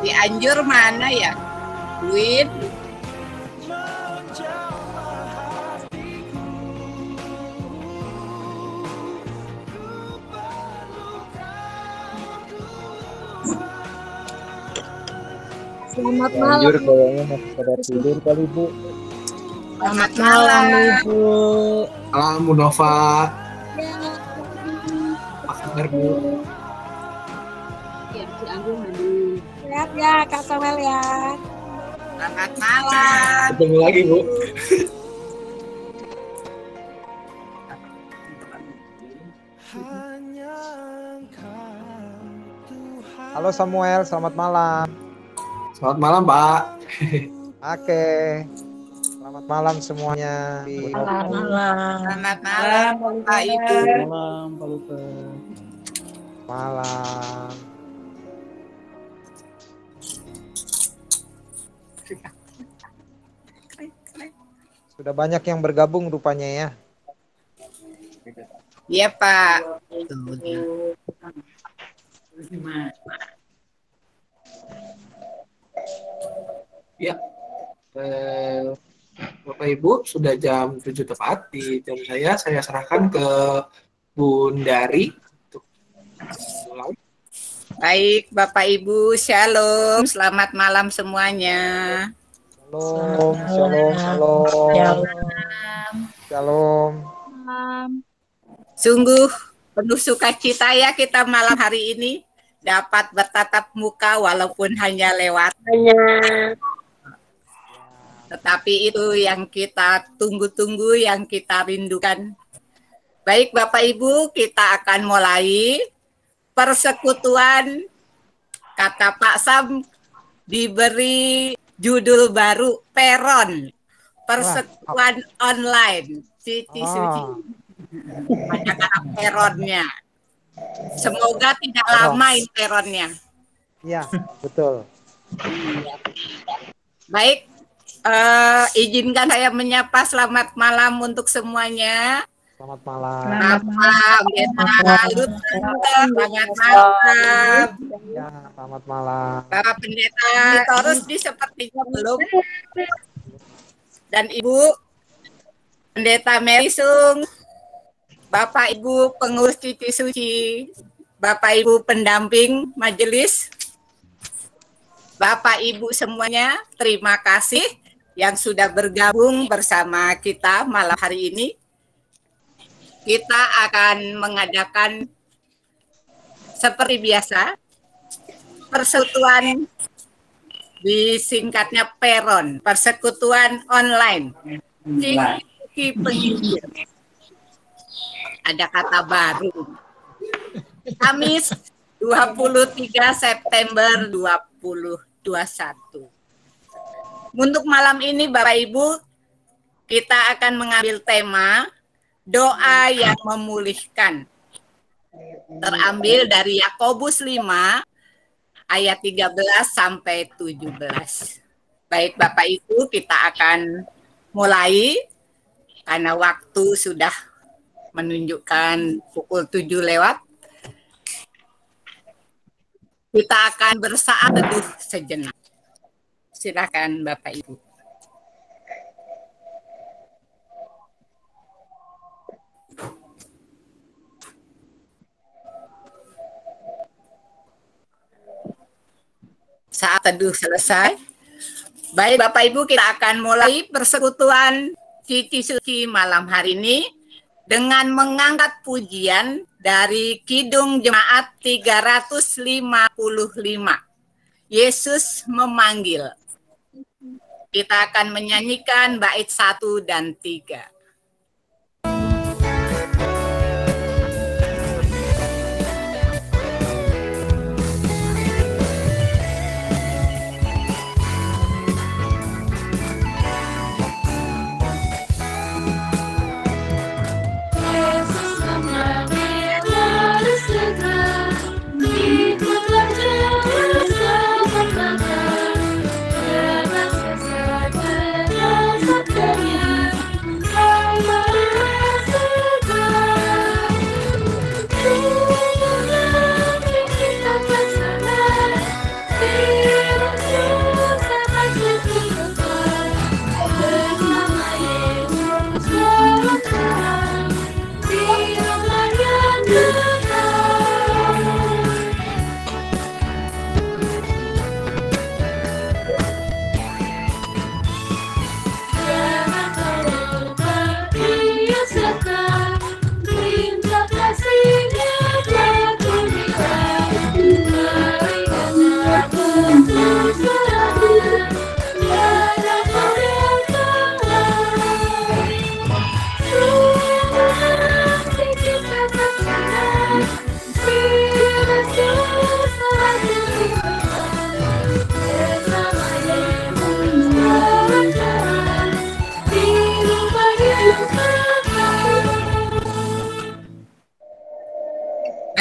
Cianjur mana ya? Win. Selamat Cianjur malam. kayaknya masih pada tidur kali Bu. Selamat malam Ibu. Malam Bu Nova. Apa kabar Bu? Ya, Cianjur hadir. Sehat ya Kak Samuel ya. Selamat malam. Ketemu lagi Bu. Halo Samuel, selamat malam. Selamat malam Pak. Oke. Selamat malam semuanya. Selamat malam. Selamat malam Pak Ibu. Malam Pak Luka. Malam. Sudah banyak yang bergabung rupanya ya. Iya Pak. Ya. Bapak Ibu sudah jam 7 tepat di jam saya serahkan ke Bundari untuk mulai. Baik Bapak Ibu, Shalom. Selamat malam semuanya. Shalom, shalom, shalom. Shalom. Sungguh penuh sukacita ya kita malam hari ini dapat bertatap muka walaupun hanya lewat. Tetapi itu yang kita tunggu-tunggu, yang kita rindukan. Baik Bapak Ibu, kita akan mulai persekutuan. Kata Pak Sam diberi judul baru, Peron. Persekutuan online. Cici Suci. Banyak anak peronnya. Semoga tidak lama ini peronnya. Iya, betul. Baik, izinkan saya menyapa selamat malam untuk semuanya. Selamat malam. Bapak, Pendeta Luther, selamat malam. Ya, selamat malam. Bapak Pendeta Torus di sepertinya belum. Dan Ibu Pendeta Merisung, Bapak Ibu pengurus Cici Suci, Bapak Ibu pendamping majelis, Bapak Ibu semuanya, terima kasih yang sudah bergabung bersama kita malam hari ini. Kita akan mengadakan seperti biasa persekutuan, disingkatnya Peron, persekutuan online. Cici Penginjil. Ada kata baru. Kamis 23 September 2021. Untuk malam ini Bapak Ibu, kita akan mengambil tema doa yang memulihkan. Terambil dari Yakobus 5 ayat 13 sampai 17. Baik Bapak Ibu, kita akan mulai karena waktu sudah menunjukkan pukul 7 lewat. Kita akan bersaat teduh sejenak. Silakan Bapak Ibu. Saat teduh selesai. Baik Bapak Ibu, kita akan mulai persekutuan Cici Suci malam hari ini dengan mengangkat pujian dari Kidung Jemaat 355. Yesus memanggil. Kita akan menyanyikan bait 1 dan 3. Yesus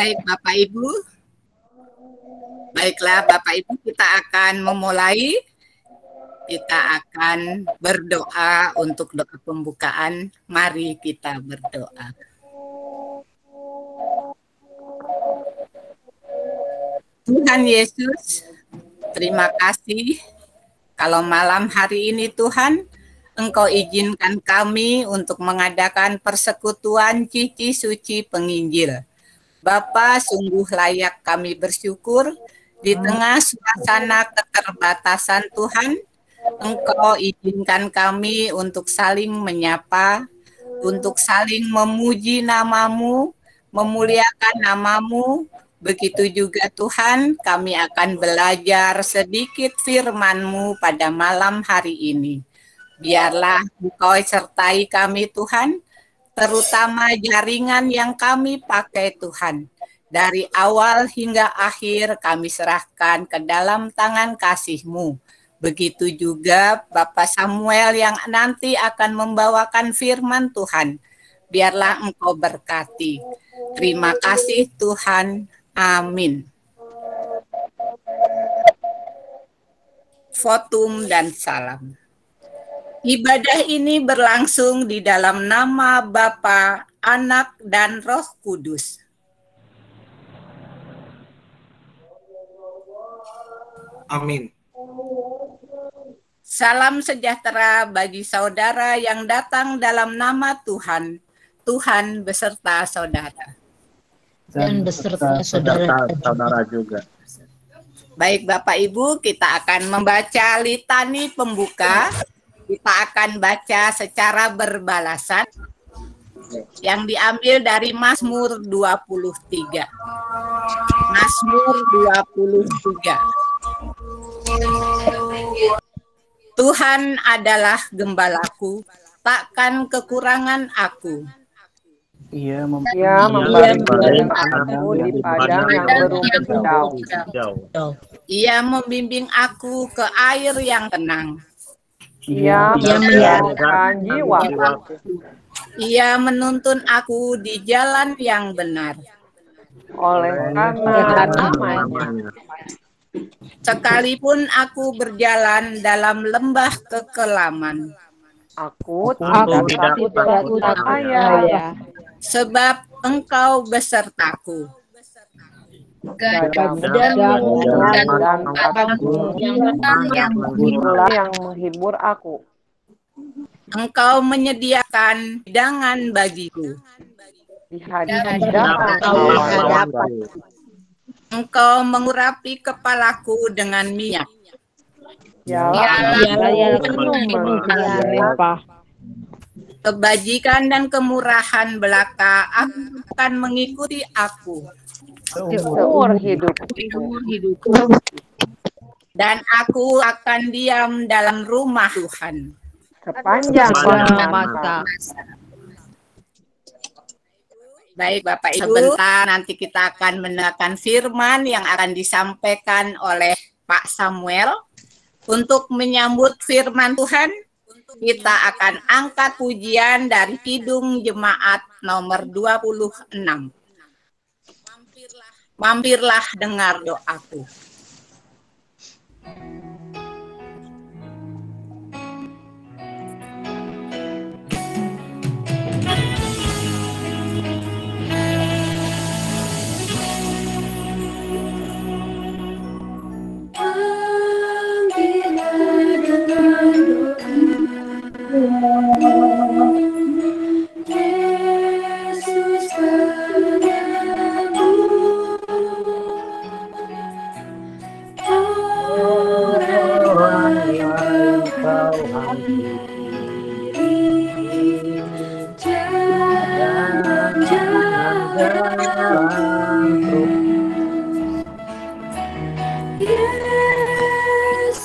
Baik Bapak Ibu. Baiklah Bapak Ibu, kita akan memulai. Kita akan berdoa untuk doa pembukaan. Mari kita berdoa. Tuhan Yesus, terima kasih kalau malam hari ini Tuhan, Engkau izinkan kami untuk mengadakan persekutuan Cici Suci Penginjil. Bapa, sungguh layak kami bersyukur di tengah suasana keterbatasan Tuhan. Engkau izinkan kami untuk saling menyapa, untuk saling memuji nama-Mu, memuliakan nama-Mu. Begitu juga Tuhan, kami akan belajar sedikit firman-Mu pada malam hari ini. Biarlah Engkau sertai kami Tuhan, terutama jaringan yang kami pakai Tuhan. Dari awal hingga akhir kami serahkan ke dalam tangan kasih-Mu. Begitu juga Bapak Samuel yang nanti akan membawakan firman Tuhan. Biarlah Engkau berkati. Terima kasih Tuhan. Amin. Votum dan salam. Ibadah ini berlangsung di dalam nama Bapa, Anak, dan Roh Kudus. Amin. Salam sejahtera bagi saudara yang datang dalam nama Tuhan. Tuhan beserta saudara. Dan beserta saudara juga. Baik Bapak Ibu, kita akan membaca litani pembuka. Kita akan baca secara berbalasan yang diambil dari Mazmur 23. Mazmur 23. Tuhan adalah gembalaku, takkan kekurangan aku. Ia membaringkan aku di padang yang berumput hijau. Ia membimbing aku ke air yang tenang. Ia menyenangkan jiwaku. Ia menuntun aku di jalan yang benar. Oleh karena namanya. Sekalipun aku berjalan dalam lembah kekelaman, aku takut bahaya. Sebab Engkau besertaku. Gadamu dan katamu yang menghibur aku. Engkau menyediakan hidangan bagiku. Di hadapan Engkau mengurapi kepalaku dengan minyak. Kebajikan dan kemurahan belaka akan mengikuti aku. Seumur hidupku. Dan aku akan diam dalam rumah Tuhan Sepanjang masa. Baik Bapak Ibu, sebentar nanti kita akan mendengarkan firman yang akan disampaikan oleh Pak Samuel. Untuk menyambut firman Tuhan, kita akan angkat pujian dari Kidung Jemaat nomor 26. Mampirlah dengar doaku. Yesus padamu, orang yang kau hampiri, Yesus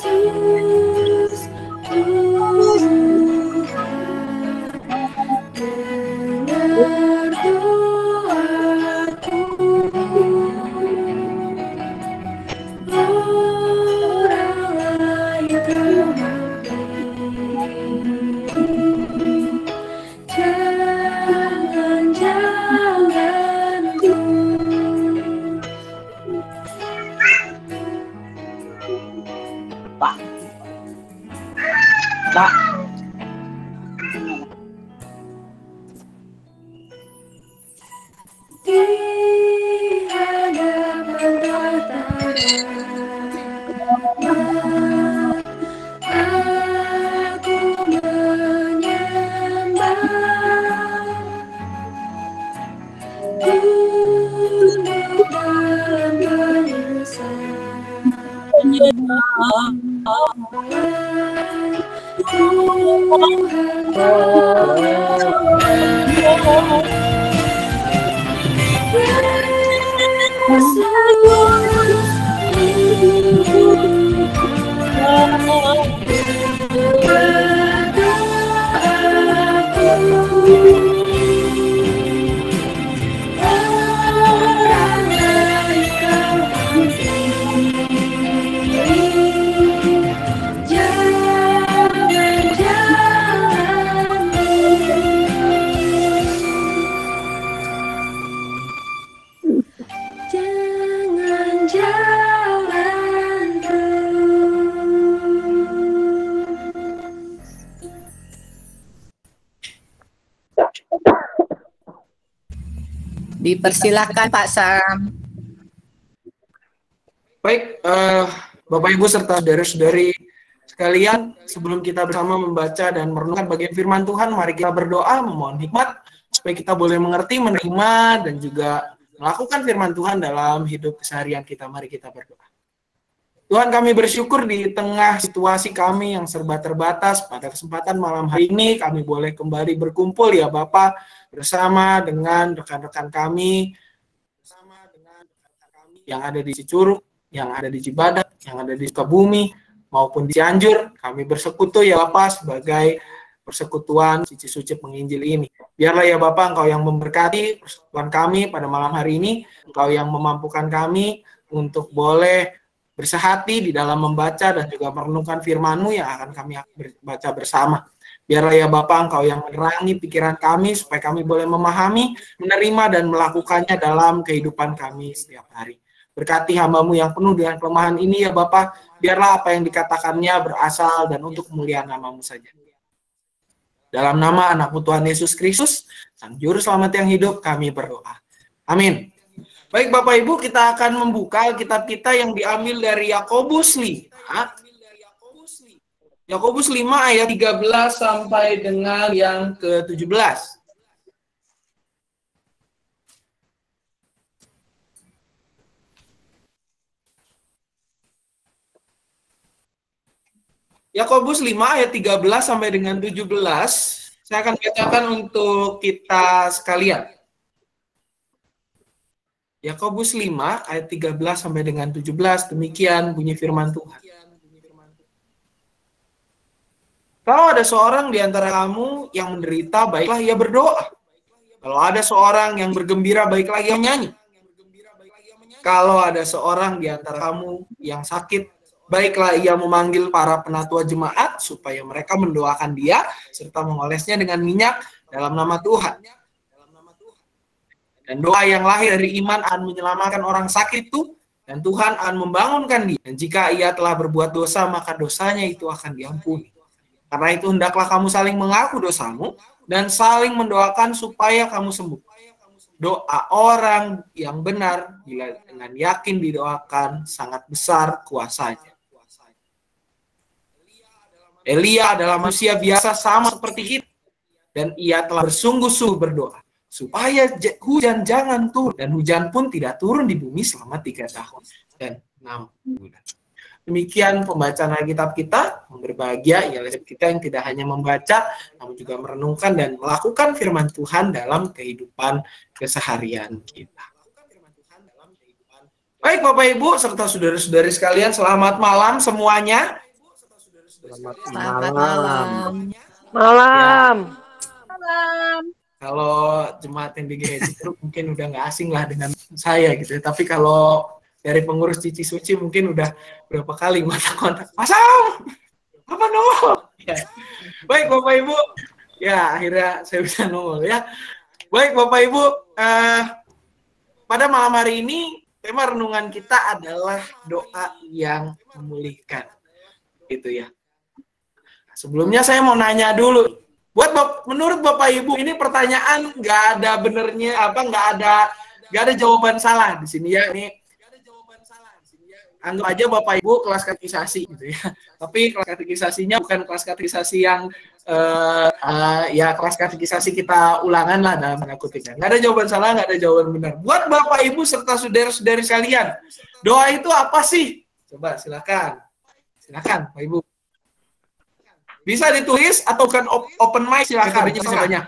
Pak. Pak. Di hadapan aku menyembah, tunduk dalam jangan jalan Dipersilakan Pak Sam. Baik, Bapak Ibu serta saudara-saudari sekalian, sebelum kita bersama membaca dan merenungkan bagian firman Tuhan, mari kita berdoa memohon hikmat supaya kita boleh mengerti, menerima, dan juga melakukan firman Tuhan dalam hidup keseharian kita. Mari kita berdoa. Tuhan, kami bersyukur di tengah situasi kami yang serba terbatas, pada kesempatan malam hari ini kami boleh kembali berkumpul ya Bapak, bersama dengan rekan-rekan kami, yang ada di Cicurug, yang ada di Cibadak, yang ada di Sukabumi, maupun di Cianjur. Kami bersekutu ya Bapak sebagai persekutuan Cici Suci Penginjil ini. Biarlah ya Bapak Engkau yang memberkati persekutuan kami pada malam hari ini, Engkau yang memampukan kami untuk boleh bersehati di dalam membaca dan juga merenungkan firman-Mu yang akan kami baca bersama. Biarlah ya Bapak Engkau yang menerangi pikiran kami supaya kami boleh memahami, menerima dan melakukannya dalam kehidupan kami setiap hari. Berkati hamba-Mu yang penuh dengan kelemahan ini ya Bapak, biarlah apa yang dikatakannya berasal dan untuk kemuliaan nama-Mu saja. Dalam nama anak-Mu Tuhan Yesus Kristus, Sang Juru Selamat yang hidup, kami berdoa. Amin. Baik Bapak Ibu, kita akan membuka kitab kita yang diambil dari Yakobus 5. Yakobus 5 ayat 13 sampai dengan yang ke-17. Yakobus 5 ayat 13 sampai dengan 17. Saya akan bacakan untuk kita sekalian. Yakobus 5 ayat 13 sampai dengan 17, demikian bunyi firman Tuhan. Kalau ada seorang di antara kamu yang menderita, baiklah ia berdoa. Kalau ada seorang yang bergembira, baiklah ia menyanyi. Kalau ada seorang di antara kamu yang sakit, baiklah ia memanggil para penatua jemaat supaya mereka mendoakan dia serta mengolesnya dengan minyak dalam nama Tuhan. Dan doa yang lahir dari iman akan menyelamatkan orang sakit itu, dan Tuhan akan membangunkan dia. Dan jika ia telah berbuat dosa, maka dosanya itu akan diampuni. Karena itu hendaklah kamu saling mengaku dosamu dan saling mendoakan supaya kamu sembuh. Doa orang yang benar bila dengan yakin didoakan sangat besar kuasanya. Elia adalah manusia biasa sama seperti kita, dan ia telah bersungguh-sungguh berdoa supaya hujan jangan turun, dan hujan pun tidak turun di bumi selama 3 tahun dan 6 bulan. Demikian pembacaan Alkitab kita. Yang berbahagia ialah kita yang tidak hanya membaca, namun juga merenungkan dan melakukan firman Tuhan dalam kehidupan keseharian kita. Baik Bapak Ibu serta saudara-saudari sekalian, selamat malam semuanya. Selamat Selamat malam. Malam. Kalau jemaat yang di Gereja Cicurug mungkin udah nggak asing lah dengan saya gitu. Tapi kalau dari pengurus Cici Suci mungkin udah berapa kali mata kontak. Pasang! Apa nongol? Ya. Baik Bapak Ibu, ya akhirnya saya bisa nongol ya. Baik Bapak Ibu, pada malam hari ini tema renungan kita adalah doa yang memulihkan. Gitu ya. Sebelumnya saya mau nanya dulu, menurut Bapak Ibu ini pertanyaan nggak ada benernya nggak ada jawaban salah di sini ya. Ini anggap aja Bapak Ibu kelas katekisasi gitu ya. Tapi kelas katekisasinya bukan kelas katekisasi yang ya kelas katekisasi kita ulangan lah dalam tanda kutipnya. Nggak ada jawaban salah, nggak ada jawaban benar. Buat Bapak Ibu serta saudara-saudari sekalian, doa itu apa sih? Coba silakan Bapak Ibu. Bisa ditulis atau kan open mic, silakan. Bisa banyak.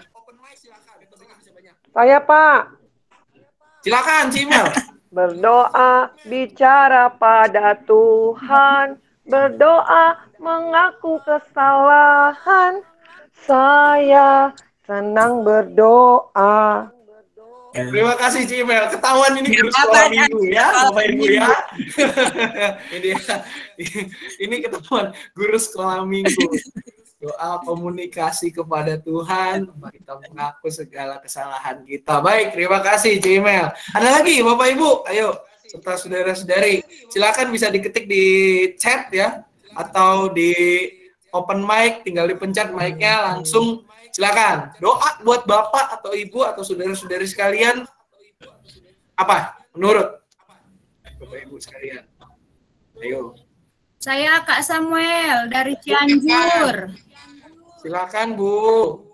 Saya Pak. Silakan Cimel. Berdoa, bicara pada Tuhan. Berdoa, mengaku kesalahan. Saya senang berdoa. Terima kasih Cimel. Ketahuan ini guru sekolah minggu ya, Bapak Ibu ya. Ini ketahuan guru sekolah minggu. Doa komunikasi kepada Tuhan, kita mengaku segala kesalahan kita. Baik, terima kasih Cimel. Ada lagi Bapak Ibu? Ayo, serta saudara-saudari, silakan bisa diketik di chat ya, atau di open mic, tinggal dipencet mic-nya langsung. Silakan. Doa buat Bapak atau Ibu atau saudara-saudari sekalian. Apa? Menurut Bapak Ibu sekalian. Ayo. Saya Kak Samuel dari Cianjur. Silakan Bu.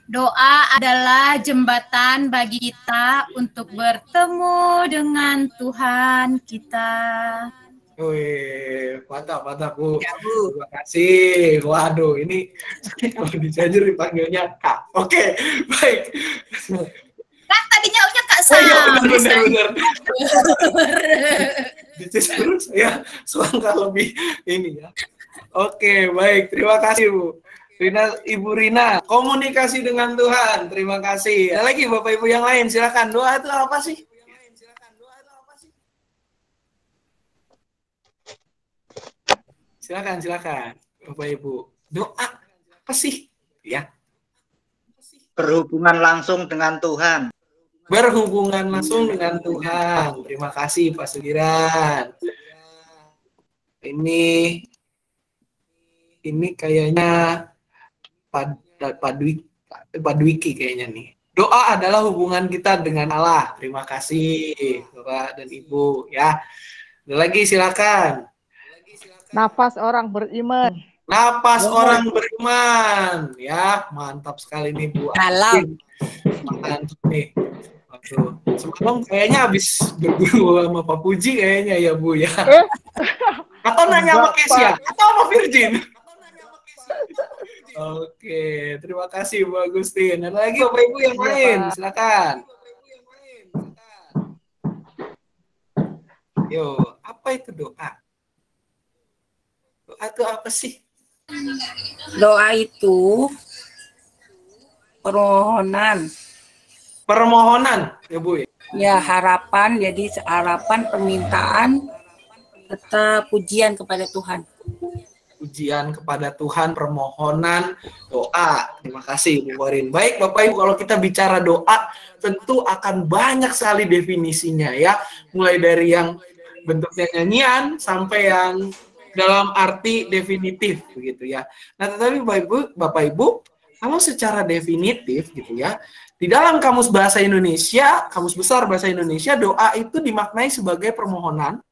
Doa adalah jembatan bagi kita untuk bertemu dengan Tuhan kita. Wih, mantap Bu. Ya, Bu. Terima kasih. Waduh, ini kalau di Cianjur dipanggilnya Kak. Oke, baik. Kan tadinya unya Kak Sam. Oh iya, benar. Di Cianjur saya selangkah lebih ini ya. Oke, baik. Terima kasih Bu. Ibu Rina, komunikasi dengan Tuhan. Terima kasih. Ada lagi Bapak Ibu yang lain, silakan. Doa itu apa sih? Silakan Bapak Ibu. Doa apa sih? Ya. Berhubungan langsung dengan Tuhan. Berhubungan langsung dengan Tuhan. Terima kasih Pak Sugiran. Ini kayaknya Pak Dwiki kayaknya nih. Doa adalah hubungan kita dengan Allah. Terima kasih Bapak dan Ibu ya. Ada lagi silakan. Nafas orang beriman. Napas orang beriman. Ya, mantap sekali nih Bu. Alam. Mantap nih. Waduh. Semalam kayaknya habis berguru sama Pak Puji kayaknya ya Bu ya. Atau nanya sama Kesia, atau sama Virgin. Oke, terima kasih Bu Agustin. Ada lagi Bapak Ibu yang lain, silakan. Yo, apa itu doa? Doa itu apa sih? Doa itu permohonan. Permohonan, ya Bu. Ya, harapan, jadi harapan, permintaan, serta pujian kepada Tuhan. Pujian kepada Tuhan, permohonan, doa. Terima kasih Bu Warin. Baik Bapak Ibu, kalau kita bicara doa, tentu akan banyak sekali definisinya ya. Mulai dari yang bentuknya nyanyian, sampai yang dalam arti definitif begitu ya. Nah, tetapi Bapak Ibu, kalau secara definitif gitu ya, di dalam Kamus Bahasa Indonesia, Kamus Besar Bahasa Indonesia, doa itu dimaknai sebagai permohonan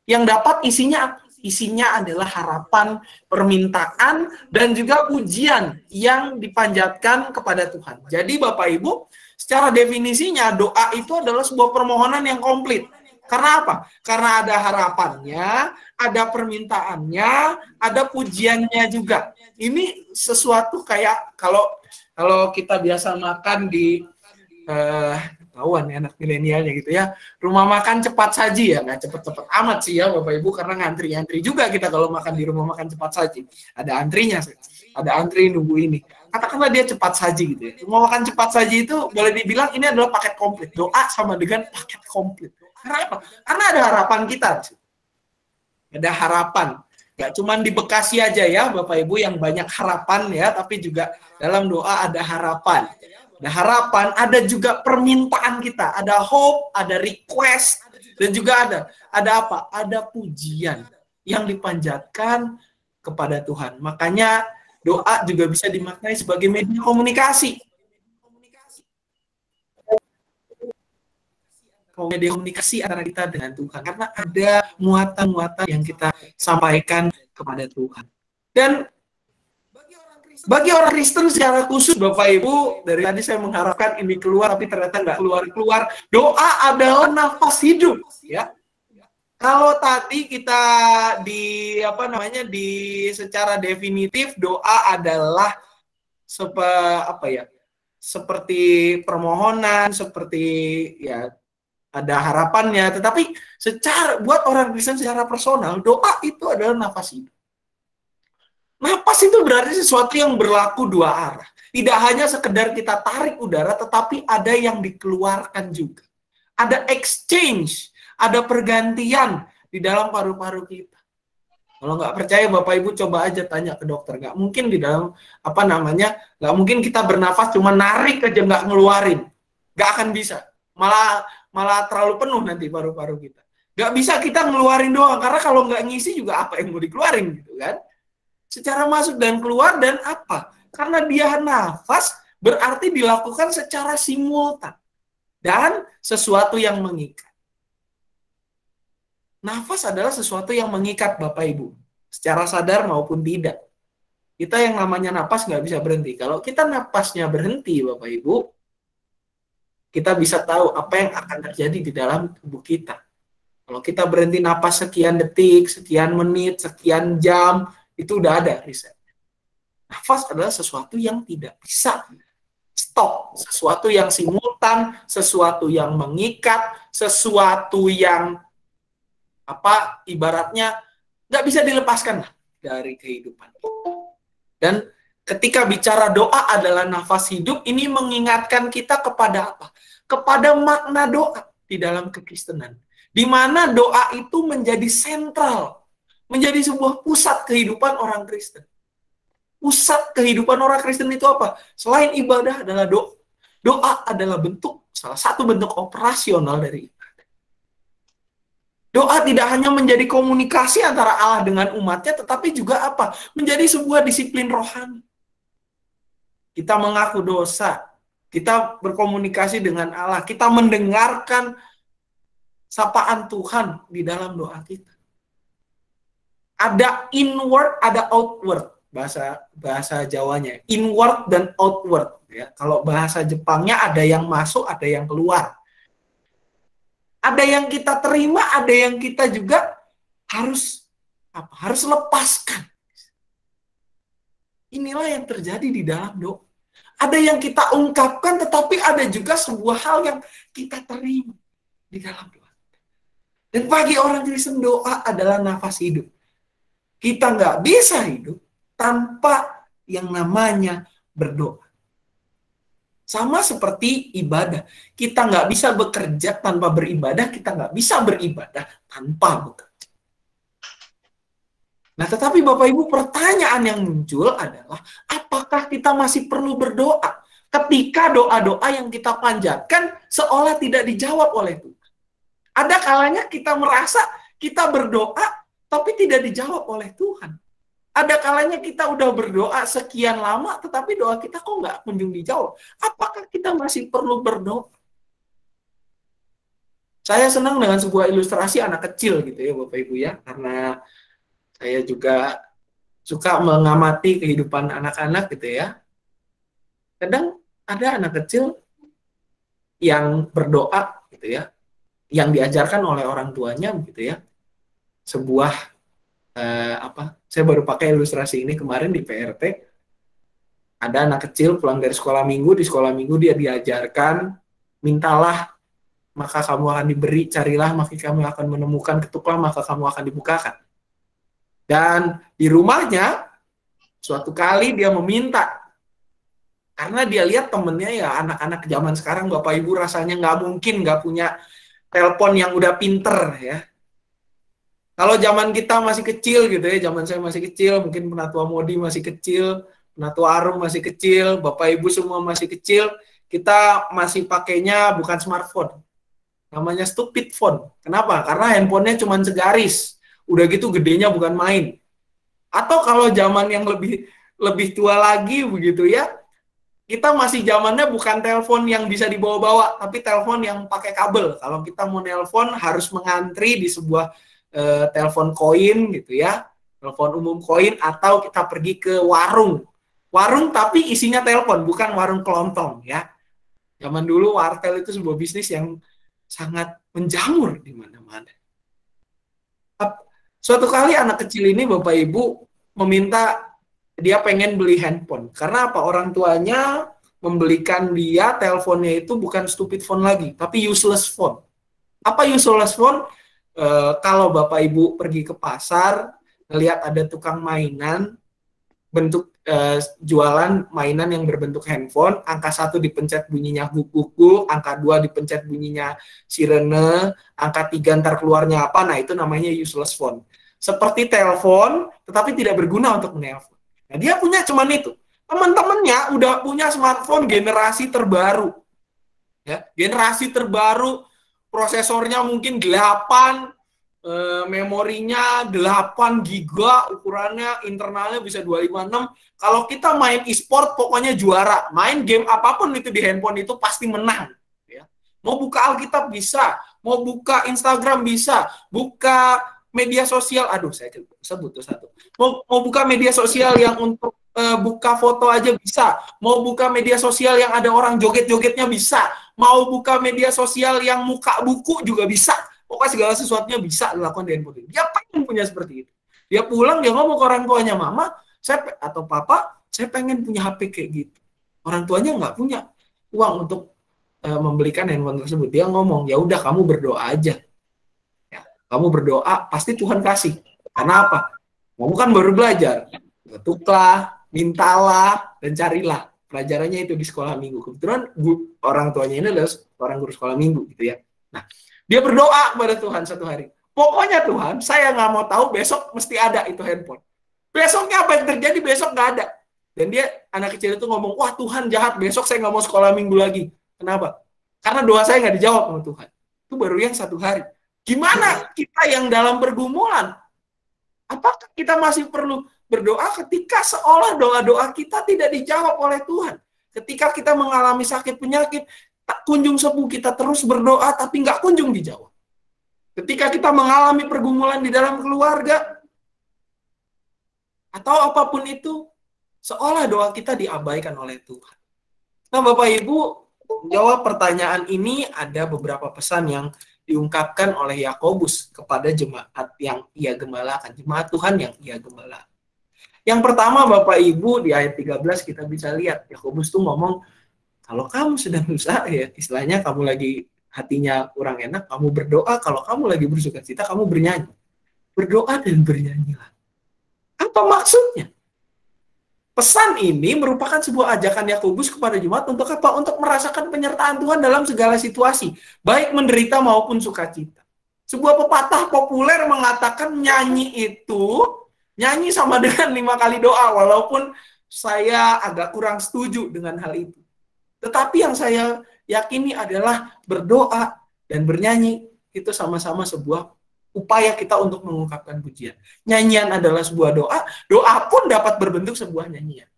yang dapat isinya adalah harapan, permintaan, dan juga pujian yang dipanjatkan kepada Tuhan. Jadi Bapak Ibu, secara definisinya doa itu adalah sebuah permohonan yang komplit. Karena apa? Karena ada harapannya, ada permintaannya, ada pujiannya juga. Ini sesuatu kayak kalau kita biasa makan di tahuan ya anak milenialnya gitu ya, rumah makan cepat saji ya, nggak cepet-cepet amat sih ya Bapak Ibu, karena ngantri-ngantri juga kita kalau makan di rumah makan cepat saji, ada antrinya, ada antri nunggu ini. Katakanlah dia cepat saji gitu ya. Rumah makan cepat saji itu boleh dibilang ini adalah paket komplit. Doa sama dengan paket komplit. Karena apa? Karena ada harapan kita. Ada harapan. Gak cuma di Bekasi aja ya Bapak Ibu yang banyak harapan ya, tapi juga dalam doa ada harapan. Ada harapan, ada juga permintaan kita, ada hope, ada request, dan juga ada apa? Ada pujian yang dipanjatkan kepada Tuhan. Makanya doa juga bisa dimaknai sebagai media komunikasi. Media komunikasi antara kita dengan Tuhan. Karena ada muatan-muatan yang kita sampaikan kepada Tuhan. Dan bagi orang Kristen secara khusus, Bapak Ibu, dari tadi saya mengharapkan ini keluar, tapi ternyata nggak keluar-keluar. Doa adalah nafas hidup, ya. Kalau tadi kita di secara definitif doa adalah seperti permohonan, seperti ya ada harapannya. Tetapi buat orang Kristen secara personal, doa itu adalah nafas hidup. Napas itu berarti sesuatu yang berlaku dua arah. Tidak hanya sekedar kita tarik udara, tetapi ada yang dikeluarkan juga. Ada exchange, ada pergantian di dalam paru-paru kita. Kalau nggak percaya, Bapak Ibu coba aja tanya ke dokter. Nggak mungkin di dalam, nggak mungkin kita bernafas cuma narik aja nggak ngeluarin. Nggak akan bisa. Malah terlalu penuh nanti paru-paru kita. Nggak bisa kita ngeluarin doang, karena kalau nggak ngisi juga apa yang mau dikeluarin gitu kan. Secara masuk dan keluar, dan apa? Karena dia nafas, berarti dilakukan secara simultan. Dan sesuatu yang mengikat. Nafas adalah sesuatu yang mengikat, Bapak Ibu. Secara sadar maupun tidak. Kita yang namanya nafas nggak bisa berhenti. Kalau kita nafasnya berhenti, Bapak Ibu, kita bisa tahu apa yang akan terjadi di dalam tubuh kita. Kalau kita berhenti nafas sekian detik, sekian menit, sekian jam, itu udah ada riset. Nafas adalah sesuatu yang tidak bisa stop, sesuatu yang simultan, sesuatu yang mengikat, sesuatu yang ibaratnya nggak bisa dilepaskan lah dari kehidupan. Dan ketika bicara doa adalah nafas hidup, ini mengingatkan kita kepada apa? Kepada makna doa di dalam kekristenan, di mana doa itu menjadi sentral, menjadi sebuah pusat kehidupan orang Kristen. Pusat kehidupan orang Kristen itu apa? Selain ibadah adalah doa. Doa adalah salah satu bentuk operasional dari ibadah. Doa tidak hanya menjadi komunikasi antara Allah dengan umatnya, tetapi juga apa? Menjadi sebuah disiplin rohani. Kita mengaku dosa, kita berkomunikasi dengan Allah, kita mendengarkan sapaan Tuhan di dalam doa kita. Ada inward, ada outward, bahasa Jawanya. Inward dan outward. Ya. Kalau bahasa Jepangnya ada yang masuk, ada yang keluar. Ada yang kita terima, ada yang kita juga harus lepaskan. Inilah yang terjadi di dalam doa. Ada yang kita ungkapkan, tetapi ada juga sebuah hal yang kita terima di dalam doa. Dan bagi orang Kristen, doa adalah nafas hidup. Kita nggak bisa hidup tanpa yang namanya berdoa. Sama seperti ibadah. Kita nggak bisa bekerja tanpa beribadah, kita nggak bisa beribadah tanpa bekerja. Nah, tetapi Bapak Ibu, pertanyaan yang muncul adalah, apakah kita masih perlu berdoa ketika doa-doa yang kita panjatkan seolah tidak dijawab oleh Tuhan? Ada kalanya kita merasa kita berdoa tapi tidak dijawab oleh Tuhan. Ada kalanya kita udah berdoa sekian lama, tetapi doa kita kok nggak kunjung dijawab. Apakah kita masih perlu berdoa? Saya senang dengan sebuah ilustrasi anak kecil gitu ya Bapak Ibu ya, karena saya juga suka mengamati kehidupan anak-anak gitu ya. Kadang ada anak kecil yang berdoa gitu ya, yang diajarkan oleh orang tuanya gitu ya. Sebuah saya baru pakai ilustrasi ini kemarin di PRT. Ada anak kecil pulang dari sekolah minggu, di sekolah minggu dia diajarkan, mintalah maka kamu akan diberi, carilah maka kamu akan menemukan, ketuklah maka kamu akan dibukakan. Dan di rumahnya suatu kali dia meminta, karena dia lihat temennya ya anak-anak zaman sekarang Bapak Ibu rasanya nggak mungkin nggak punya telepon yang udah pinter ya. Kalau zaman kita masih kecil gitu ya, zaman saya masih kecil, mungkin Penatua Modi masih kecil, Penatua Arum masih kecil, Bapak Ibu semua masih kecil, kita masih pakainya bukan smartphone. Namanya stupid phone. Kenapa? Karena handphonenya cuma segaris. Udah gitu gedenya bukan main. Atau kalau zaman yang lebih tua lagi begitu ya, kita masih zamannya bukan telepon yang bisa dibawa-bawa, tapi telepon yang pakai kabel. Kalau kita mau nelpon harus mengantri di sebuah telepon koin gitu ya, telepon umum koin, atau kita pergi ke warung. Warung tapi isinya telepon, bukan warung kelontong ya. Zaman dulu wartel itu sebuah bisnis yang sangat menjamur di mana-mana. Suatu kali anak kecil ini Bapak Ibu meminta, dia pengen beli handphone. Karena apa? Orang tuanya membelikan dia teleponnya itu bukan stupid phone lagi, tapi useless phone. Apa useless phone? Kalau Bapak Ibu pergi ke pasar, lihat ada tukang mainan, bentuk jualan mainan yang berbentuk handphone, angka 1 dipencet bunyinya guk-guk, angka 2 dipencet bunyinya sirene, angka 3 ntar keluarnya apa, nah itu namanya useless phone. Seperti telepon, tetapi tidak berguna untuk menelpon. Nah, dia punya cuman itu. Teman-temannya udah punya smartphone generasi terbaru. Ya, generasi terbaru, prosesornya mungkin 8, memorinya 8 giga, ukurannya internalnya bisa 256. Kalau kita main e-sport pokoknya juara. Main game apapun itu di handphone itu pasti menang. Ya. Mau buka Alkitab bisa, mau buka Instagram bisa, buka media sosial, aduh saya sebut tuh satu. Mau buka media sosial yang untuk buka foto aja bisa. Mau buka media sosial yang ada orang joget-jogetnya bisa. Mau buka media sosial yang muka buku juga bisa. Pokoknya segala sesuatunya bisa dilakukan di handphone. Dia pengen punya seperti itu. Dia pulang, dia ngomong ke orang tuanya, mama, atau papa, saya pengen punya HP kayak gitu. Orang tuanya nggak punya uang untuk membelikan handphone tersebut. Dia ngomong, ya udah kamu berdoa aja. Ya, kamu berdoa, pasti Tuhan kasih. Karena apa? Kamu kan baru belajar. Ketuklah, mintalah, dan carilah. Pelajarannya itu di sekolah minggu. Kebetulan orang tuanya ini adalah orang guru sekolah minggu gitu ya. Nah, dia berdoa kepada Tuhan satu hari. Pokoknya Tuhan, saya nggak mau tahu besok mesti ada itu handphone. Besoknya apa yang terjadi? Besok nggak ada. Dan dia, anak kecil itu ngomong, wah Tuhan jahat, besok saya nggak mau sekolah minggu lagi. Kenapa? Karena doa saya nggak dijawab sama Tuhan. Itu baru yang satu hari. Gimana kita yang dalam pergumulan? Apakah kita masih perlu berdoa ketika seolah doa-doa kita tidak dijawab oleh Tuhan? Ketika kita mengalami sakit penyakit, tak kunjung sembuh, kita terus berdoa tapi nggak kunjung dijawab. Ketika kita mengalami pergumulan di dalam keluarga, atau apapun itu, seolah doa kita diabaikan oleh Tuhan. Nah, Bapak Ibu, jawab pertanyaan ini ada beberapa pesan yang diungkapkan oleh Yakobus kepada jemaat yang ia gembalakan, jemaat Tuhan yang ia gembalakan. Yang pertama, Bapak Ibu, di ayat 13 kita bisa lihat, Yakobus tuh ngomong, kalau kamu sedang susah, ya istilahnya kamu lagi hatinya kurang enak, kamu berdoa. Kalau kamu lagi bersukacita, kamu bernyanyi. Berdoa dan bernyanyilah. Apa maksudnya? Pesan ini merupakan sebuah ajakan Yakobus kepada jemaat untuk apa? Untuk merasakan penyertaan Tuhan dalam segala situasi, baik menderita maupun sukacita. Sebuah pepatah populer mengatakan nyanyi sama dengan 5 kali doa, walaupun saya agak kurang setuju dengan hal itu. Tetapi yang saya yakini adalah berdoa dan bernyanyi itu sama-sama sebuah upaya kita untuk mengungkapkan pujian. Nyanyian adalah sebuah doa, doa pun dapat berbentuk sebuah nyanyian.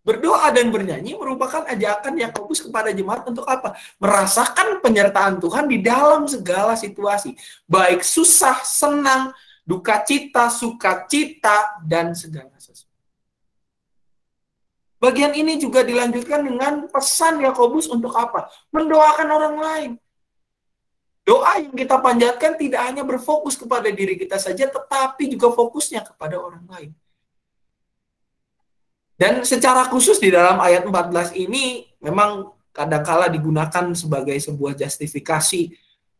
Berdoa dan bernyanyi merupakan ajakan Yakobus kepada jemaat untuk apa? Merasakan penyertaan Tuhan di dalam segala situasi, baik susah, senang, duka cita, sukacita, dan segala sesuatu. Bagian ini juga dilanjutkan dengan pesan Yakobus untuk apa? Mendoakan orang lain. Doa yang kita panjatkan tidak hanya berfokus kepada diri kita saja, tetapi juga fokusnya kepada orang lain. Dan secara khusus di dalam ayat 14 ini, memang kadangkala digunakan sebagai sebuah justifikasi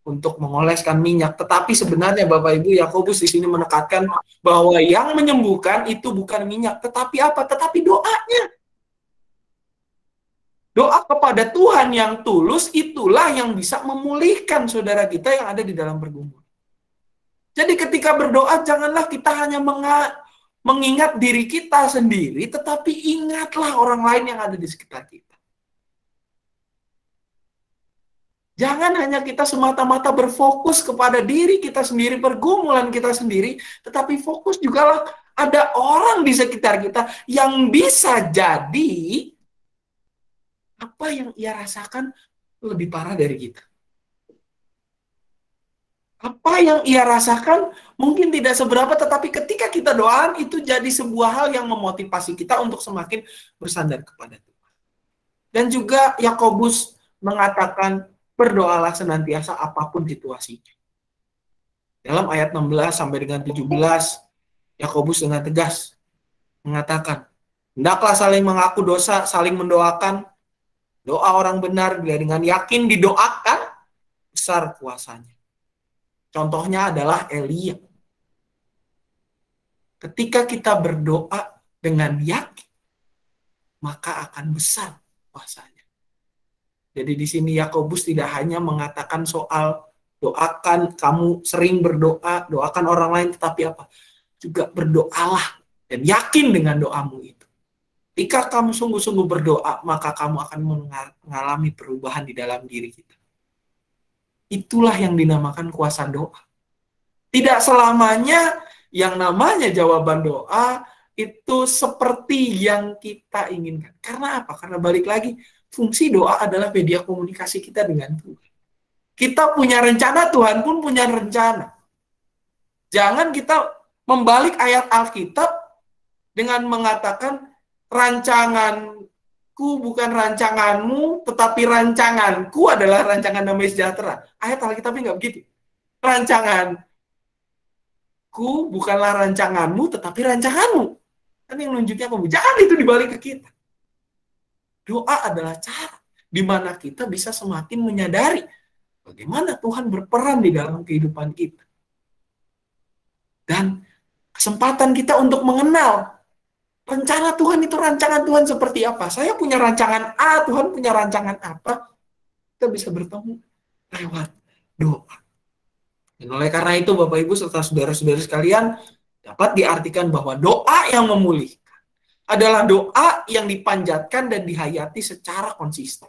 untuk mengoleskan minyak. Tetapi sebenarnya Bapak Ibu, Yakobus di sini menekankan bahwa yang menyembuhkan itu bukan minyak, tetapi apa? Tetapi doanya. Doa kepada Tuhan yang tulus itulah yang bisa memulihkan saudara kita yang ada di dalam pergumulan. Jadi ketika berdoa janganlah kita hanya mengingat diri kita sendiri, tetapi ingatlah orang lain yang ada di sekitar kita. Jangan hanya kita semata-mata berfokus kepada diri kita sendiri, pergumulan kita sendiri, tetapi fokus jugalah ada orang di sekitar kita yang bisa jadi apa yang ia rasakan lebih parah dari kita. Apa yang ia rasakan mungkin tidak seberapa, tetapi ketika kita doakan itu jadi sebuah hal yang memotivasi kita untuk semakin bersandar kepada Tuhan. Dan juga Yakobus mengatakan, berdoalah senantiasa apapun situasinya. Dalam ayat 16 sampai dengan 17, Yakobus dengan tegas mengatakan, hendaklah saling mengaku dosa, saling mendoakan. Doa orang benar bila dengan yakin didoakan, besar kuasanya. Contohnya adalah Elia. Ketika kita berdoa dengan yakin, maka akan besar kuasanya. Jadi di sini Yakobus tidak hanya mengatakan soal doakan, kamu sering berdoa, doakan orang lain, tetapi apa? Juga berdoalah dan yakin dengan doamu itu. Jika kamu sungguh-sungguh berdoa, maka kamu akan mengalami perubahan di dalam diri kita. Itulah yang dinamakan kuasa doa. Tidak selamanya yang namanya jawaban doa itu seperti yang kita inginkan. Karena apa? Karena balik lagi, fungsi doa adalah media komunikasi kita dengan Tuhan. Kita punya rencana, Tuhan pun punya rencana. Jangan kita membalik ayat Alkitab dengan mengatakan rancanganku bukan rancanganmu, tetapi rancanganku adalah rancangan damai sejahtera. Ayat Alkitabnya nggak begitu. Rancanganku bukanlah rancanganmu, tetapi rancanganmu. Kan yang nunjuknya jangan itu dibalik ke kita. Doa adalah cara di mana kita bisa semakin menyadari bagaimana Tuhan berperan di dalam kehidupan kita. Dan kesempatan kita untuk mengenal rencana Tuhan itu, rancangan Tuhan seperti apa. Saya punya rancangan A, Tuhan punya rancangan apa. Kita bisa bertemu lewat doa. Dan oleh karena itu Bapak Ibu serta saudara-saudara sekalian, dapat diartikan bahwa doa yang memulihkan adalah doa yang dipanjatkan dan dihayati secara konsisten.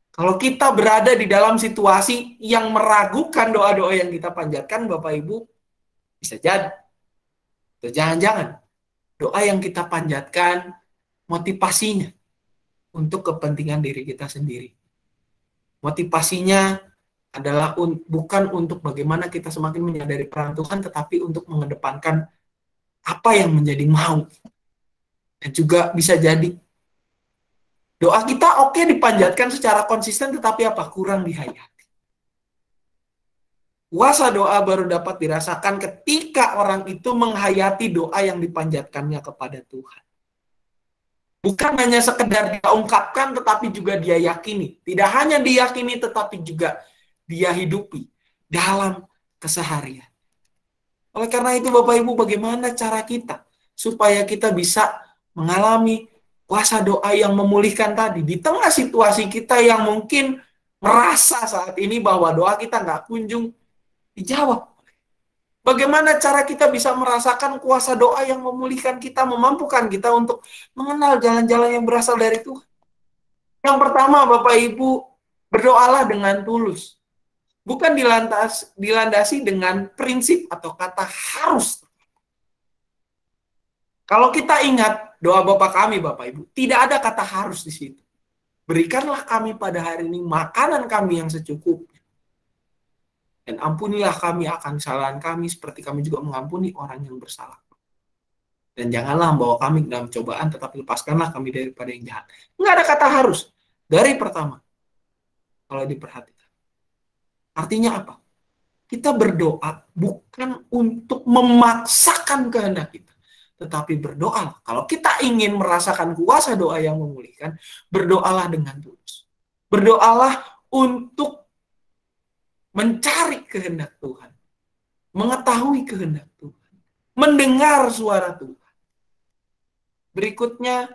Kalau kita berada di dalam situasi yang meragukan doa-doa yang kita panjatkan, Bapak Ibu, bisa jadi. Atau jangan-jangan, doa yang kita panjatkan, motivasinya untuk kepentingan diri kita sendiri. Motivasinya adalah bukan untuk bagaimana kita semakin menyadari peran Tuhan, tetapi untuk mengedepankan apa yang menjadi mau. Dan juga bisa jadi doa kita oke dipanjatkan secara konsisten, tetapi apa? Kurang dihayati. Kuasa doa baru dapat dirasakan ketika orang itu menghayati doa yang dipanjatkannya kepada Tuhan. Bukan hanya sekedar dia ungkapkan, tetapi juga dia yakini. Tidak hanya diyakini, tetapi juga dia hidupi dalam keseharian. Oleh karena itu Bapak Ibu, bagaimana cara kita supaya kita bisa mengalami kuasa doa yang memulihkan tadi di tengah situasi kita yang mungkin merasa saat ini bahwa doa kita nggak kunjung dijawab. Bagaimana cara kita bisa merasakan kuasa doa yang memulihkan kita, memampukan kita untuk mengenal jalan-jalan yang berasal dari Tuhan? Yang pertama Bapak Ibu, berdoalah dengan tulus. Bukan dilandasi dengan prinsip atau kata harus. Kalau kita ingat doa Bapa kami, Bapak Ibu, tidak ada kata harus di situ. Berikanlah kami pada hari ini makanan kami yang secukupnya. Dan ampunilah kami akan kesalahan kami seperti kami juga mengampuni orang yang bersalah. Dan janganlah membawa kami dalam cobaan, tetapi lepaskanlah kami daripada yang jahat. Nggak ada kata harus. Dari pertama, kalau diperhatikan. Artinya apa? Kita berdoa bukan untuk memaksakan kehendak kita. Tetapi berdoalah. Kalau kita ingin merasakan kuasa doa yang memulihkan, berdoalah dengan tulus. Berdoalah untuk mencari kehendak Tuhan. Mengetahui kehendak Tuhan. Mendengar suara Tuhan. Berikutnya,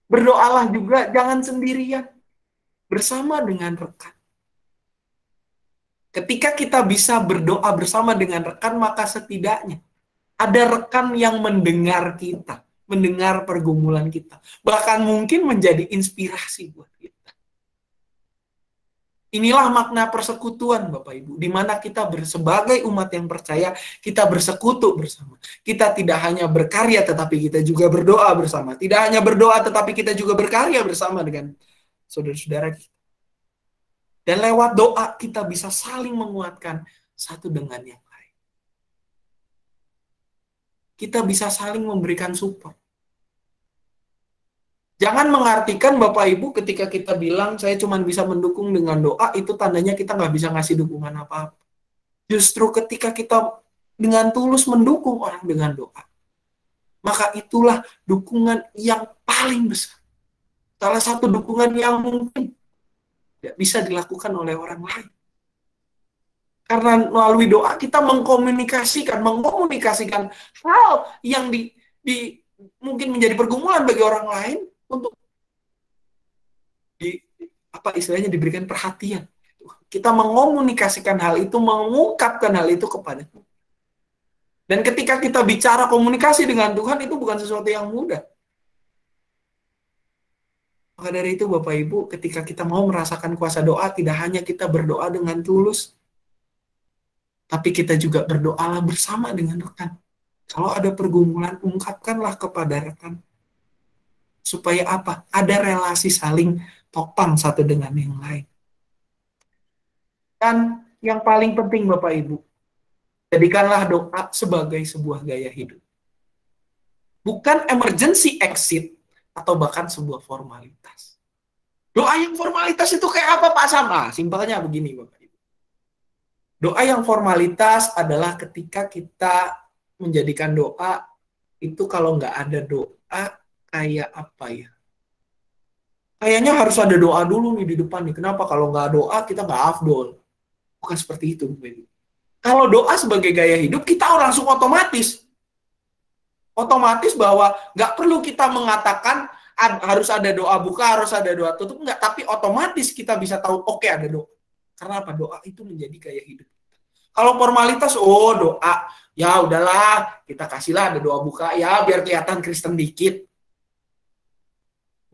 berdoalah juga jangan sendirian. Bersama dengan rekan. Ketika kita bisa berdoa bersama dengan rekan, maka setidaknya ada rekan yang mendengar kita, mendengar pergumulan kita, bahkan mungkin menjadi inspirasi buat kita. Inilah makna persekutuan Bapak Ibu, di mana kita sebagai umat yang percaya, kita bersekutu bersama. Kita tidak hanya berkarya, tetapi kita juga berdoa bersama. Tidak hanya berdoa, tetapi kita juga berkarya bersama dengan saudara-saudara kita. Dan lewat doa, kita bisa saling menguatkan satu dengan yang lain. Kita bisa saling memberikan support. Jangan mengartikan Bapak Ibu ketika kita bilang saya cuma bisa mendukung dengan doa, itu tandanya kita nggak bisa ngasih dukungan apa-apa. Justru ketika kita dengan tulus mendukung orang dengan doa, maka itulah dukungan yang paling besar. Salah satu dukungan yang mungkin tidak bisa dilakukan oleh orang lain. Karena melalui doa kita mengkomunikasikan hal yang mungkin menjadi pergumulan bagi orang lain, untuk diberikan perhatian. Kita mengomunikasikan hal itu, mengungkapkan hal itu kepada Tuhan. Dan ketika kita bicara komunikasi dengan Tuhan, itu bukan sesuatu yang mudah. Maka dari itu Bapak Ibu, ketika kita mau merasakan kuasa doa, tidak hanya kita berdoa dengan tulus, tapi kita juga berdoalah bersama dengan rekan. Kalau ada pergumulan, ungkapkanlah kepada rekan. Supaya apa? Ada relasi saling topang satu dengan yang lain. Dan yang paling penting Bapak Ibu, jadikanlah doa sebagai sebuah gaya hidup. Bukan emergency exit atau bahkan sebuah formalitas. Doa yang formalitas itu kayak apa Pak Sam? Simpelnya begini Bapak Ibu. Doa yang formalitas adalah ketika kita menjadikan doa itu kalau nggak ada doa, kayak apa ya? Kayaknya harus ada doa dulu nih di depan nih. Kenapa? Kalau nggak doa kita nggak afdol. Bukan seperti itu. Kalau doa sebagai gaya hidup, kita langsung otomatis bahwa nggak perlu kita mengatakan harus ada doa buka, harus ada doa tutup, nggak. Tapi otomatis kita bisa tahu, oke, ada doa. Karena apa? Doa itu menjadi gaya hidup. Kalau formalitas, doa, ya udahlah, kita kasihlah ada doa buka, ya biar kelihatan Kristen dikit.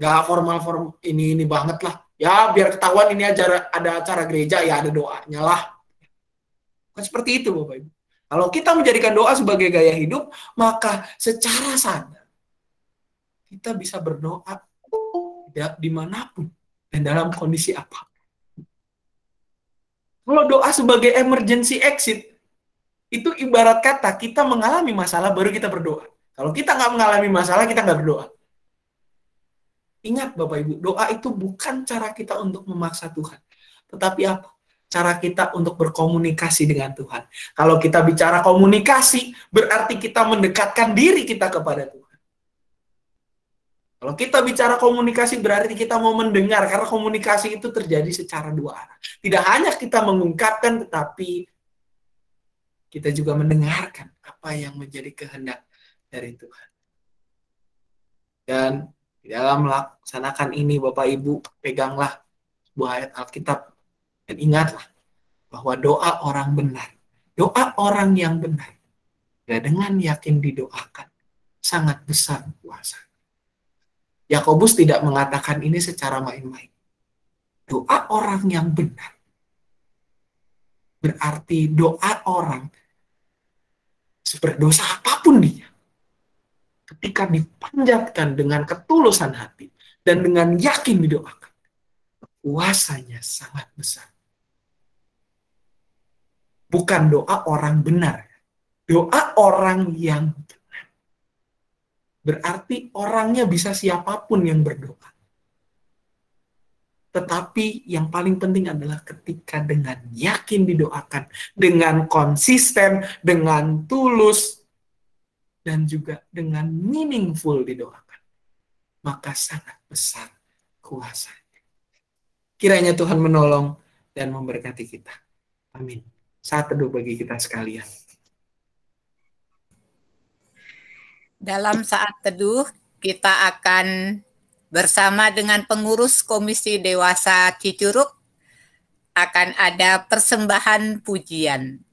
Nggak formal ini banget lah. Ya biar ketahuan ini ada acara gereja, ya ada doanya lah. Bukan seperti itu Bapak Ibu. Kalau kita menjadikan doa sebagai gaya hidup, maka secara sadar kita bisa berdoa dimanapun dan dalam kondisi apa. Kalau doa sebagai emergency exit, itu ibarat kata kita mengalami masalah baru kita berdoa. Kalau kita nggak mengalami masalah, kita nggak berdoa. Ingat Bapak Ibu, doa itu bukan cara kita untuk memaksa Tuhan. Tetapi apa? Cara kita untuk berkomunikasi dengan Tuhan. Kalau kita bicara komunikasi, berarti kita mendekatkan diri kita kepada Tuhan. Kalau kita bicara komunikasi, berarti kita mau mendengar. Karena komunikasi itu terjadi secara dua arah. Tidak hanya kita mengungkapkan, tetapi kita juga mendengarkan apa yang menjadi kehendak dari Tuhan. Dan di dalam melaksanakan ini, Bapak Ibu, peganglah sebuah ayat Alkitab. Dan ingatlah bahwa doa orang benar, doa orang yang benar, ya dengan yakin didoakan, sangat besar kuasa. Yakobus tidak mengatakan ini secara main-main. Doa orang yang benar berarti doa orang seberdosa apapun dia, ketika dipanjatkan dengan ketulusan hati dan dengan yakin didoakan, kuasanya sangat besar. Bukan doa orang benar, doa orang yang benar. Berarti orangnya bisa siapapun yang berdoa. Tetapi yang paling penting adalah ketika dengan yakin didoakan, dengan konsisten, dengan tulus, dan juga dengan meaningful didoakan, maka sangat besar kuasanya. Kiranya Tuhan menolong dan memberkati kita. Amin. Saat teduh bagi kita sekalian. Dalam saat teduh, kita akan bersama dengan pengurus Komisi Dewasa Cicurug akan ada persembahan pujian.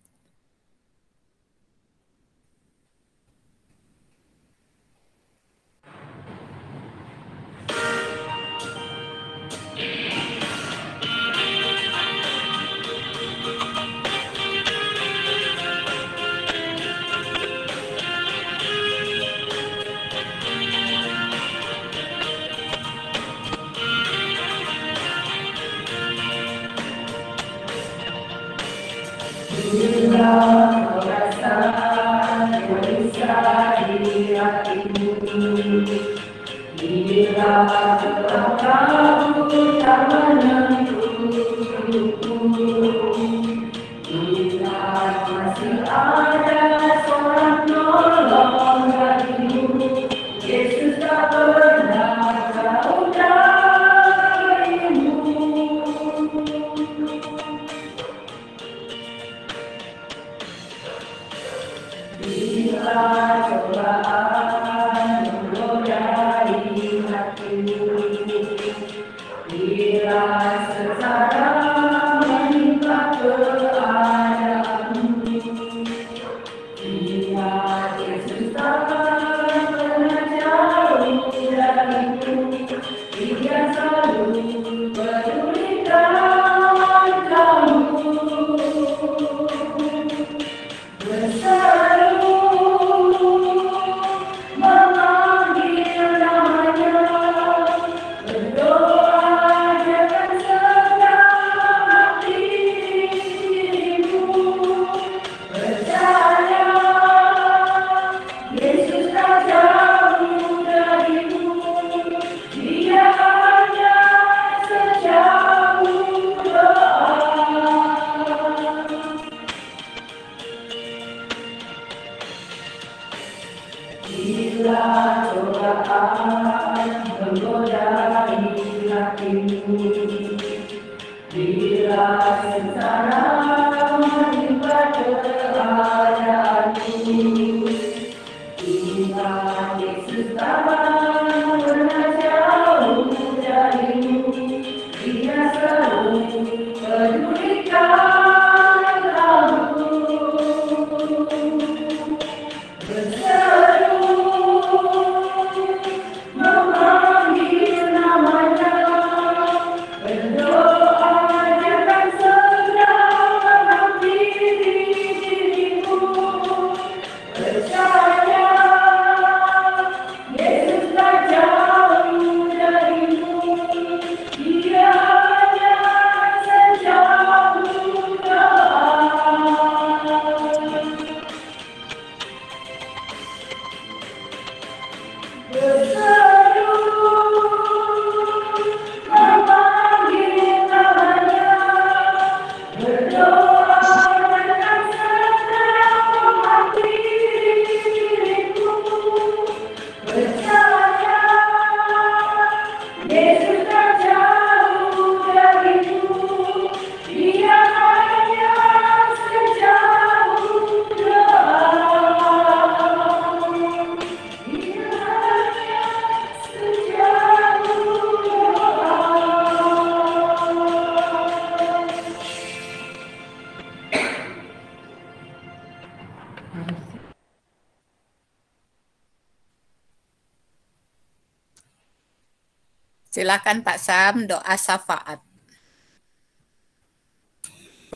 Silakan Pak Sam, doa syafaat.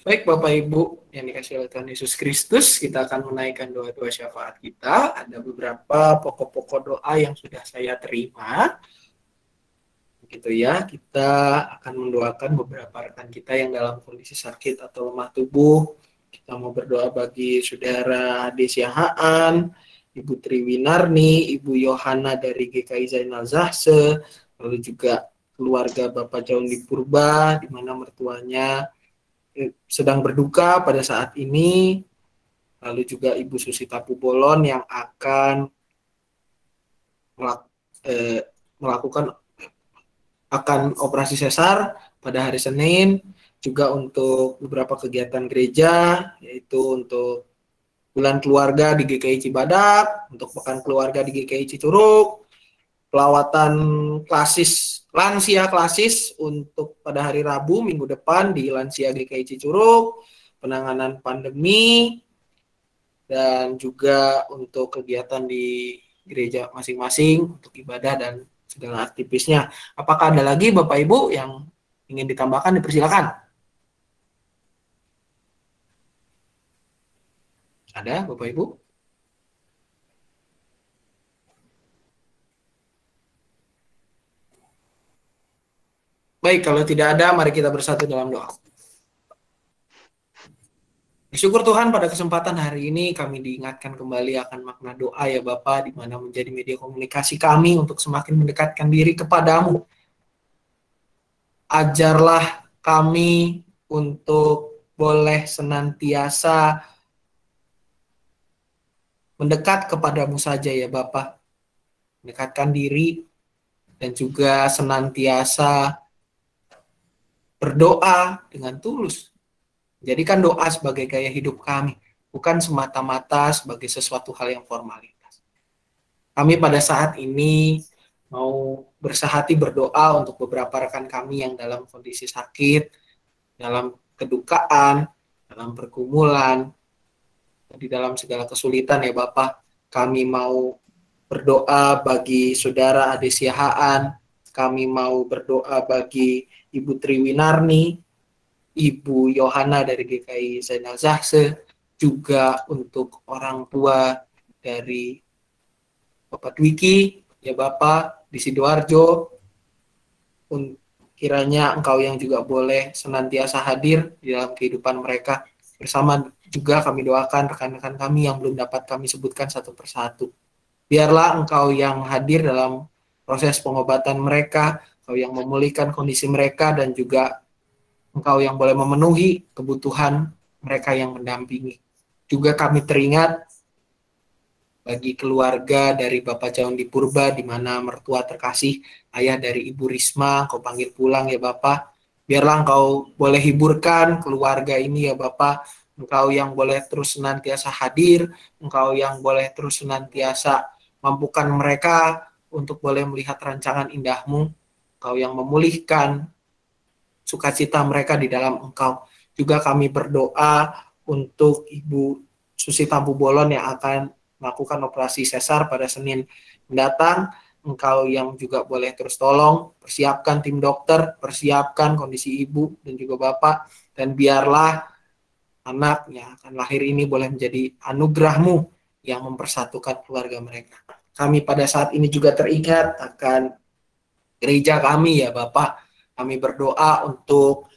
Baik Bapak Ibu yang dikasihi oleh Tuhan Yesus Kristus, kita akan menaikkan doa-doa syafaat kita. Ada beberapa pokok-pokok doa yang sudah saya terima. Gitu ya, kita akan mendoakan beberapa rekan kita yang dalam kondisi sakit atau lemah tubuh. Kita mau berdoa bagi Saudara Desia Haan, Ibu Triwinarni, Ibu Yohana dari GKI Zainal Zahse, lalu juga keluarga Bapak Jaundi Purba, di mana mertuanya sedang berduka pada saat ini, lalu juga Ibu Susita Pubolon yang akan melakukan operasi sesar pada hari Senin, juga untuk beberapa kegiatan gereja, yaitu untuk bulan keluarga di GKI Cibadak, untuk pekan keluarga di GKI Cicurug, pelawatan lansia klasis untuk pada hari Rabu minggu depan di Lansia GKI Cicurug, penanganan pandemi, dan juga untuk kegiatan di gereja masing-masing untuk ibadah dan segala aktivisnya. Apakah ada lagi Bapak Ibu yang ingin ditambahkan? Dipersilakan. Ada Bapak Ibu? Baik, kalau tidak ada, mari kita bersatu dalam doa. Bersyukur Tuhan pada kesempatan hari ini kami diingatkan kembali akan makna doa ya Bapa, di mana menjadi media komunikasi kami untuk semakin mendekatkan diri kepadamu. Ajarlah kami untuk boleh senantiasa mendekat kepadamu saja ya Bapa. Mendekatkan diri dan juga senantiasa berdoa dengan tulus. Jadikan doa sebagai gaya hidup kami, bukan semata-mata sebagai sesuatu hal yang formalitas. Kami pada saat ini mau bersahati berdoa untuk beberapa rekan kami yang dalam kondisi sakit, dalam kedukaan, dalam pergumulan, di dalam segala kesulitan ya Bapak. Kami mau berdoa bagi saudara Adesia Haan, kami mau berdoa bagi Ibu Triwinarni, Ibu Yohana dari GKI Zainal Zahse, juga untuk orang tua dari Bapak Dwiki, ya Bapak, di Sidoarjo. Kiranya Engkau yang juga boleh senantiasa hadir di dalam kehidupan mereka. Bersama juga kami doakan rekan-rekan kami yang belum dapat kami sebutkan satu persatu. Biarlah Engkau yang hadir dalam proses pengobatan mereka, Engkau yang memulihkan kondisi mereka, dan juga Engkau yang boleh memenuhi kebutuhan mereka yang mendampingi. Juga kami teringat bagi keluarga dari Bapak Jaun di Purba, di mana mertua terkasih, ayah dari Ibu Risma, Engkau panggil pulang ya Bapak. Biarlah Engkau boleh hiburkan keluarga ini ya Bapak. Engkau yang boleh terus senantiasa hadir, Engkau yang boleh terus senantiasa mampukan mereka untuk boleh melihat rancangan indahmu, Engkau yang memulihkan sukacita mereka di dalam Engkau. Juga kami berdoa untuk Ibu Susi Tampu Bolon yang akan melakukan operasi sesar pada Senin mendatang. Engkau yang juga boleh terus tolong, persiapkan tim dokter, persiapkan kondisi ibu dan juga bapak, dan biarlah anak yang akan lahir ini boleh menjadi anugerah-Mu yang mempersatukan keluarga mereka. Kami pada saat ini juga teringat akan gereja kami ya Bapak. Kami berdoa untuk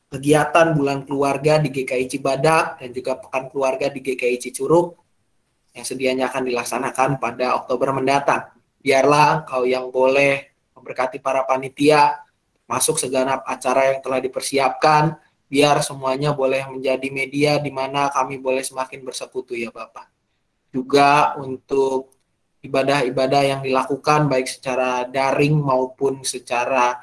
kegiatan bulan keluarga di GKI Cibadak dan juga pekan keluarga di GKI Cicurug yang sedianya akan dilaksanakan pada Oktober mendatang. Biarlah Engkau yang boleh memberkati para panitia, masuk segenap acara yang telah dipersiapkan, biar semuanya boleh menjadi media di mana kami boleh semakin bersekutu ya Bapak. Juga untuk ibadah-ibadah yang dilakukan baik secara daring maupun secara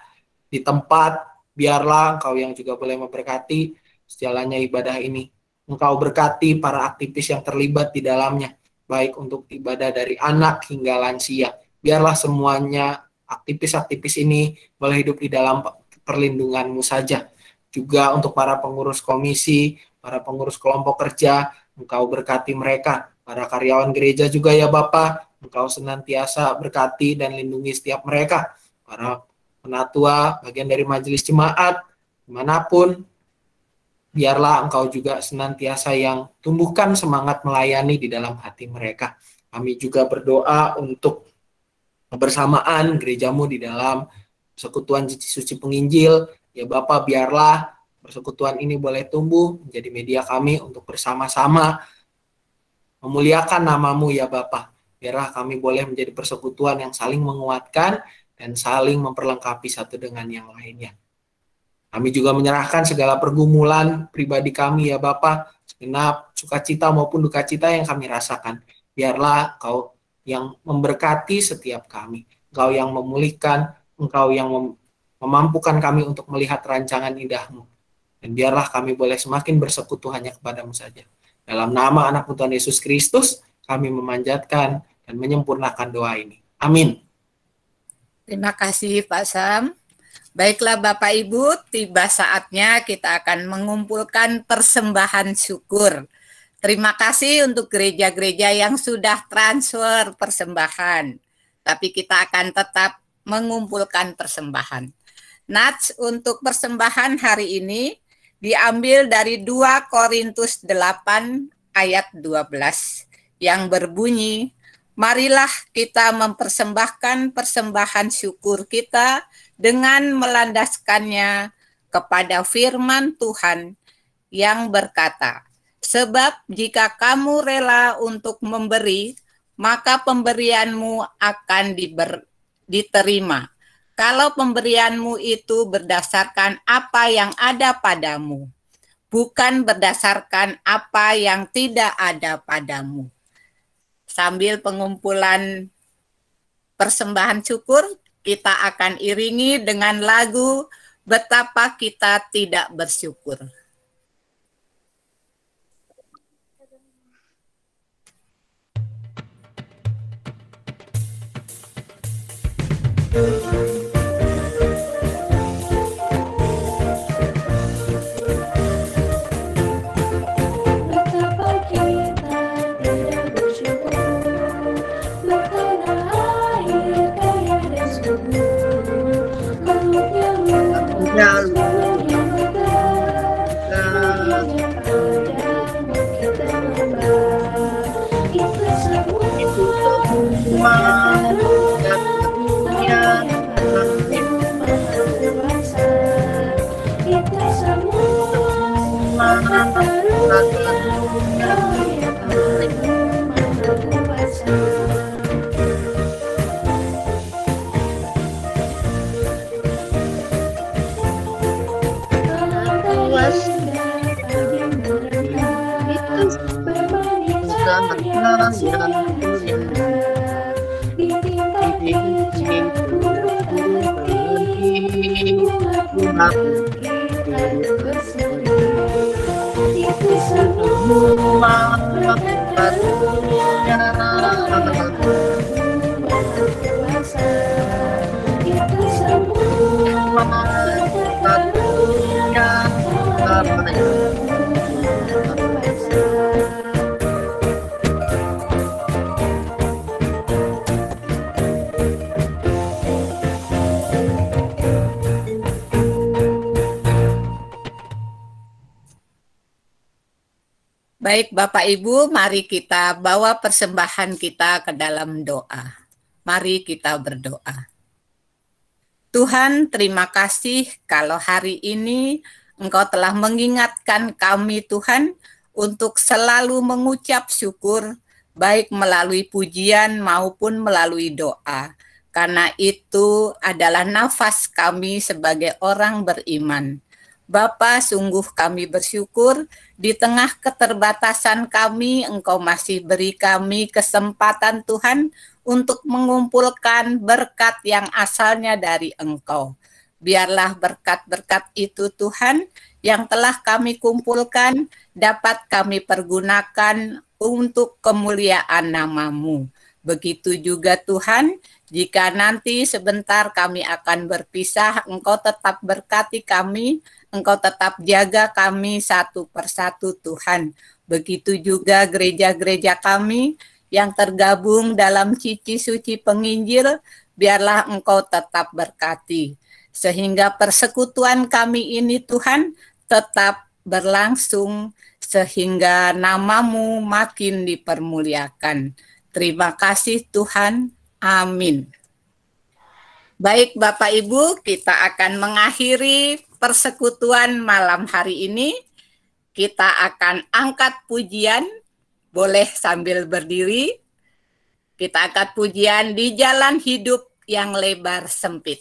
di tempat, biarlah Engkau yang juga boleh memberkati sejalannya ibadah ini. Engkau berkati para aktivis yang terlibat di dalamnya, baik untuk ibadah dari anak hingga lansia. Biarlah semuanya aktivis-aktivis ini boleh hidup di dalam perlindungan-Mu saja. Juga untuk para pengurus komisi, para pengurus kelompok kerja, Engkau berkati mereka. Para karyawan gereja juga ya Bapak, Engkau senantiasa berkati dan lindungi setiap mereka. Para penatua, bagian dari majelis jemaat, dimanapun, biarlah Engkau juga senantiasa yang tumbuhkan semangat melayani di dalam hati mereka. Kami juga berdoa untuk kebersamaan gereja-Mu di dalam persekutuan suci penginjil. Ya Bapak, biarlah persekutuan ini boleh tumbuh menjadi media kami untuk bersama-sama memuliakan nama-Mu ya Bapak. Biarlah kami boleh menjadi persekutuan yang saling menguatkan dan saling memperlengkapi satu dengan yang lainnya. Kami juga menyerahkan segala pergumulan pribadi kami ya Bapak, segenap sukacita maupun dukacita yang kami rasakan. Biarlah Engkau yang memberkati setiap kami, Engkau yang memulihkan, Engkau yang memampukan kami untuk melihat rancangan indah-Mu. Dan biarlah kami boleh semakin bersekutu hanya kepada-Mu saja. Dalam nama anak Tuhan Yesus Kristus, kami memanjatkan dan menyempurnakan doa ini. Amin. Terima kasih Pak Sam. Baiklah Bapak Ibu, tiba saatnya kita akan mengumpulkan persembahan syukur. Terima kasih untuk gereja-gereja yang sudah transfer persembahan. Tapi kita akan tetap mengumpulkan persembahan. Nats untuk persembahan hari ini diambil dari 2 Korintus 8 ayat 12 yang berbunyi, marilah kita mempersembahkan persembahan syukur kita dengan melandaskannya kepada firman Tuhan yang berkata, "Sebab jika kamu rela untuk memberi, maka pemberianmu akan diterima. Kalau pemberianmu itu berdasarkan apa yang ada padamu, bukan berdasarkan apa yang tidak ada padamu." Sambil pengumpulan persembahan syukur, kita akan iringi dengan lagu "Betapa Kita Tidak Bersyukur". Betapa kita tidak bersyukur, bertanah air kaya dan subur, lautnya luas, gunungnya megah, baginya padamu kita membah. Itu semua karunia Maha Kuasa. Itu semua karunia Maha Kuasa. Baik Bapak Ibu, mari kita bawa persembahan kita ke dalam doa. Mari kita berdoa. Tuhan, terima kasih kalau hari ini Engkau telah mengingatkan kami Tuhan untuk selalu mengucap syukur baik melalui pujian maupun melalui doa. Karena itu adalah nafas kami sebagai orang beriman. Bapa, sungguh kami bersyukur di tengah keterbatasan kami, Engkau masih beri kami kesempatan Tuhan untuk mengumpulkan berkat yang asalnya dari Engkau. Biarlah berkat-berkat itu Tuhan yang telah kami kumpulkan dapat kami pergunakan untuk kemuliaan nama-Mu. Begitu juga Tuhan, jika nanti sebentar kami akan berpisah, Engkau tetap berkati kami, Engkau tetap jaga kami satu persatu Tuhan. Begitu juga gereja-gereja kami yang tergabung dalam Cici Suci Penginjil, biarlah Engkau tetap berkati. Sehingga persekutuan kami ini Tuhan tetap berlangsung, sehingga nama-Mu makin dipermuliakan. Terima kasih Tuhan. Amin. Baik Bapak Ibu, kita akan mengakhiri persekutuan malam hari ini. Kita akan angkat pujian, boleh sambil berdiri. Kita angkat pujian di jalan hidup yang lebar sempit.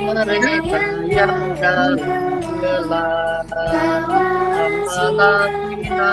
Mereka yang dalam gelap amalan kita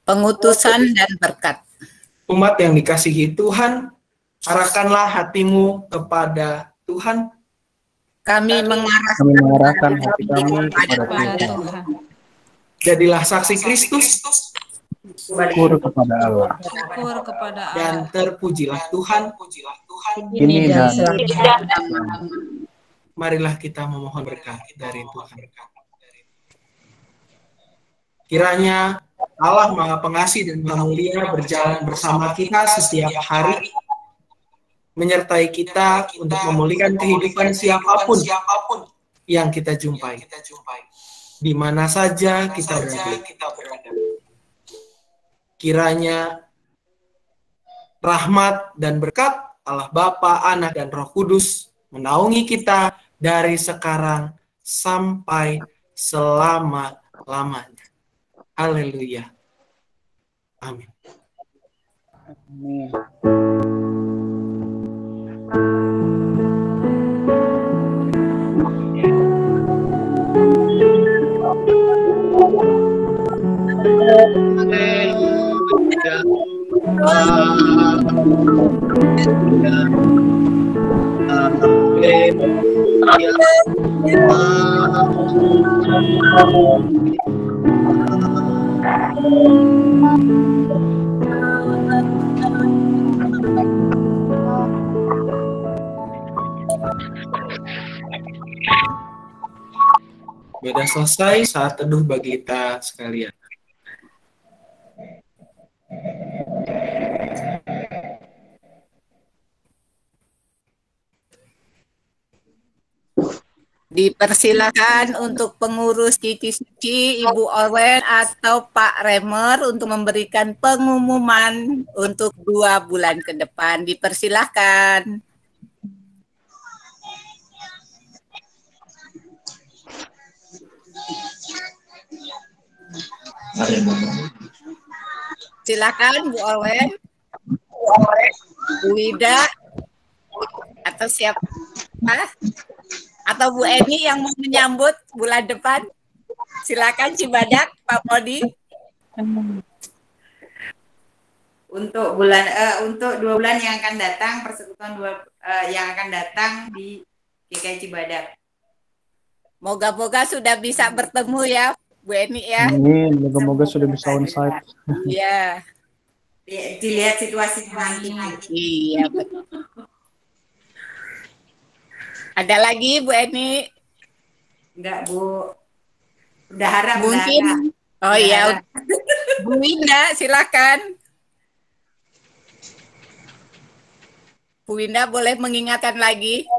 Pengutusan dan berkat. Umat yang dikasihi Tuhan, arahkanlah hatimu kepada Tuhan. Kami mengarahkan hati kami kepada Tuhan. Jadilah saksi Kristus. Syukur kepada Allah. Syukur kepada Allah. Dan terpujilah Tuhan. Ini dasar. Marilah kita memohon berkat dari Tuhan. Kiranya Allah Maha Pengasih dan Maha Mulia berjalan bersama kita setiap hari, menyertai kita untuk memulihkan kehidupan siapapun yang kita jumpai, di mana saja kita berada. Kiranya rahmat dan berkat Allah Bapa, Anak, dan Roh Kudus menaungi kita dari sekarang sampai selama-lamanya. Haleluya. Amin. Amin. Sudah selesai saat teduh bagi kita sekalian. Dipersilakan untuk pengurus Cici Suci, Ibu Orwen atau Pak Remer untuk memberikan pengumuman untuk 2 bulan ke depan. Dipersilakan. Silakan Bu Orwen, Bu Wida, atau siapa? Atau Bu Eni yang mau menyambut bulan depan? Silakan Cibadak, Pak Modi. Untuk 2 bulan yang akan datang, persekutuan yang akan datang di GKI Cibadak. Moga-moga sudah bisa bertemu ya, Bu Eni ya. Amin, moga-moga sudah bisa onsite. Iya. Dilihat situasi nanti. Iya, betul. Ada lagi Bu Eni? Enggak, Bu. Udah harap. Mungkin. Oh iya. Bu Winda, silakan. Bu Winda boleh mengingatkan lagi.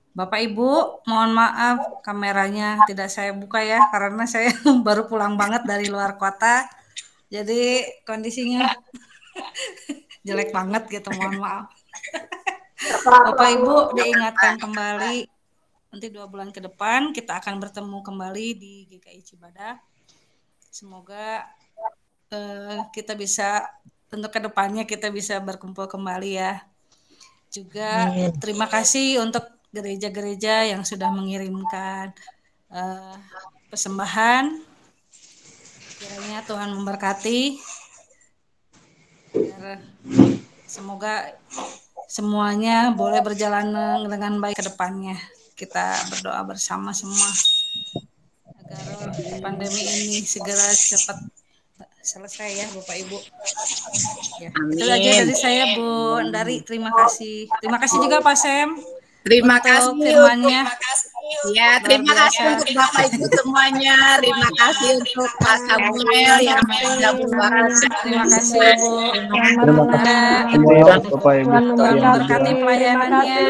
Bapak Ibu, mohon maaf kameranya tidak saya buka ya, karena saya baru pulang banget dari luar kota. Jadi kondisinya jelek banget gitu, mohon maaf. Bapak Ibu diingatkan kembali, nanti 2 bulan ke depan kita akan bertemu kembali di GKI Cibadak. Semoga kita bisa, untuk kedepannya kita bisa berkumpul kembali ya. Juga terima kasih untuk gereja-gereja yang sudah mengirimkan persembahan. Kiranya Tuhan memberkati. Semoga semuanya boleh berjalan dengan baik ke depannya. Kita berdoa bersama semua agar pandemi ini segera cepat selesai ya Bapak Ibu. Ya, Amin. itu aja dari saya Bu Ndari. Terima kasih. Terima kasih juga Pak Sem. Terima untuk kasih firmannya. Ya, terima kasih untuk Bapak Ibu semuanya. Terima kasih untuk Pak Samuel yang sudah berpuasa. Terima kasih Bu. Terima kasih Bapak Ibu Tuhan sekalian memberkati juga. pelayanannya.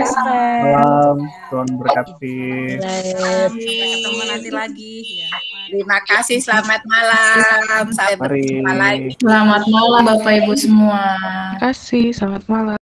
Salam, Tuhan berkati. Sampai ketemu nanti lagi. Ya. Terima kasih, selamat malam. Sampai Mari. berjumpa lagi. Selamat malam Bapak Ibu semua. Terima kasih, selamat malam.